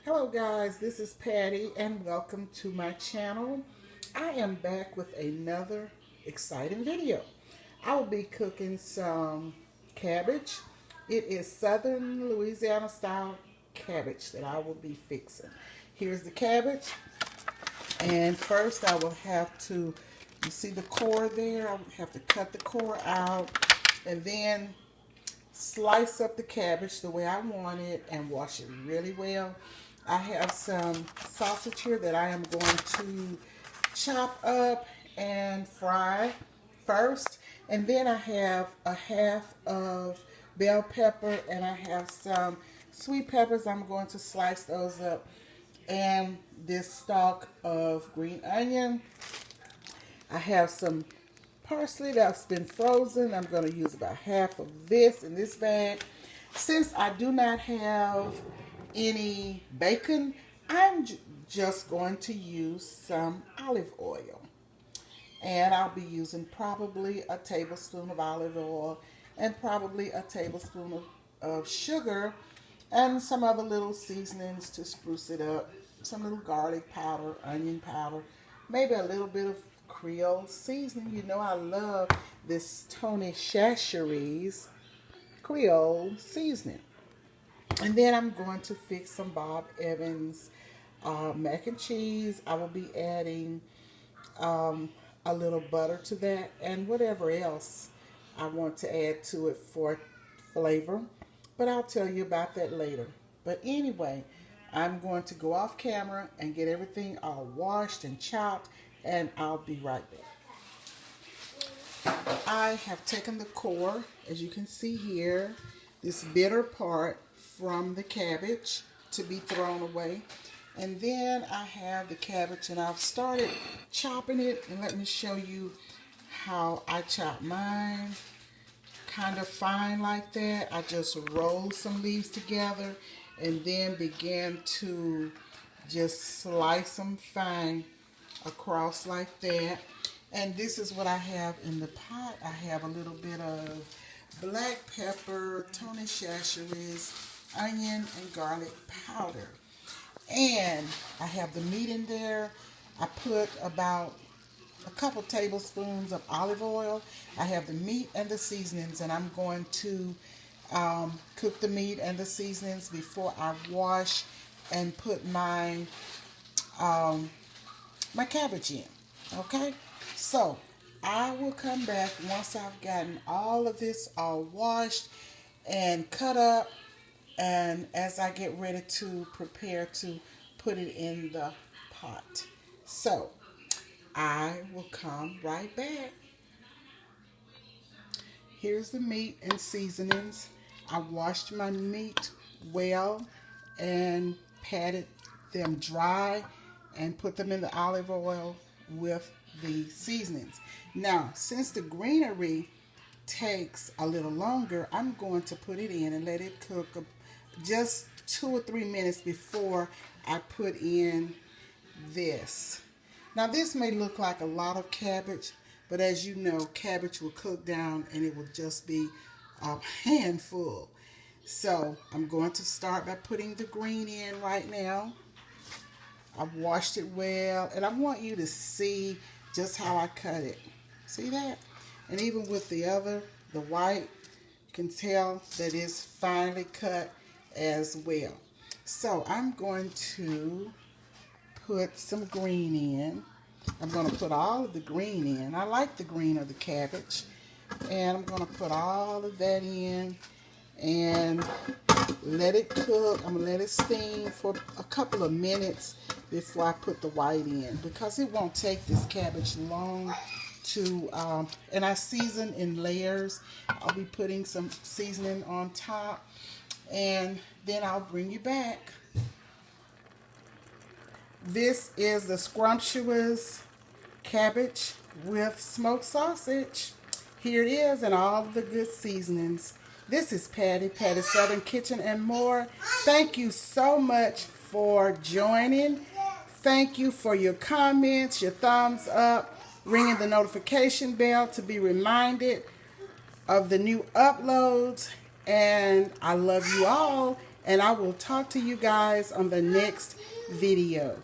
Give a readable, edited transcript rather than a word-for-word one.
Hello guys, this is Patti and welcome to my channel. I am back with another exciting video. I will be cooking some cabbage. It is Southern Louisiana style cabbage that I will be fixing. Here's the cabbage, and first I will have to, you see the core there? I will have to cut the core out and then slice up the cabbage the way I want it and wash it really well. I have some sausage here that I am going to chop up and fry first. And then I have a half of bell pepper and I have some sweet peppers. I'm going to slice those up. And this stalk of green onion. I have some parsley that's been frozen. I'm going to use about half of this in this bag. Since I do not have any bacon, I'm just going to use some olive oil. And I'll be using probably a tablespoon of olive oil and probably a tablespoon of sugar and some other little seasonings to spruce it up. Some little garlic powder, onion powder, maybe a little bit of Creole seasoning. You know I love this Tony Chachere's Creole seasoning. And then I'm going to fix some Bob Evans mac and cheese. I will be adding a little butter to that and whatever else I want to add to it for flavor. But I'll tell you about that later. But anyway, I'm going to go off camera and get everything all washed and chopped, and I'll be right back. I have taken the core, as you can see here, this bitter part from the cabbage to be thrown away. And then I have the cabbage and I've started chopping it, and let me show you how I chop mine. Kind of fine like that. I just roll some leaves together and then begin to just slice them fine across like that. And this is what I have in the pot. I have a little bit of black pepper, Tony Chachere's onion and garlic powder. And I have the meat in there. I put about a couple tablespoons of olive oil. I have the meat and the seasonings, and I'm going to cook the meat and the seasonings before I wash and put my cabbage in. Okay, so I will come back once I've gotten all of this all washed and cut up, and as I get ready to prepare to put it in the pot. So I will come right back. Here's the meat and seasonings. I washed my meat well and patted them dry and put them in the olive oil with the seasonings. Now, since the greenery takes a little longer, I'm going to put it in and let it cook just 2 or 3 minutes before I put in this. Now, this may look like a lot of cabbage, but as you know, cabbage will cook down and it will just be a handful. So I'm going to start by putting the green in right now. I've washed it well, and I want you to see just how I cut it. See that? And even with the white, you can tell that it's finely cut as well. So I'm going to put some green in. I'm going to put all of the green in. I like the green of the cabbage. And I'm going to put all of that in and let it cook. I'm going to let it steam for a couple of minutes before I put the white in, because it won't take this cabbage long to, and I season in layers. I'll be putting some seasoning on top, and then I'll bring you back. This is the scrumptious cabbage with smoked sausage. Here it is, and all of the good seasonings. This is Patti, Patti's Southern Kitchen and more. Thank you so much for joining. Thank you for your comments, your thumbs up, ringing the notification bell to be reminded of the new uploads. And I love you all, And I will talk to you guys on the next video.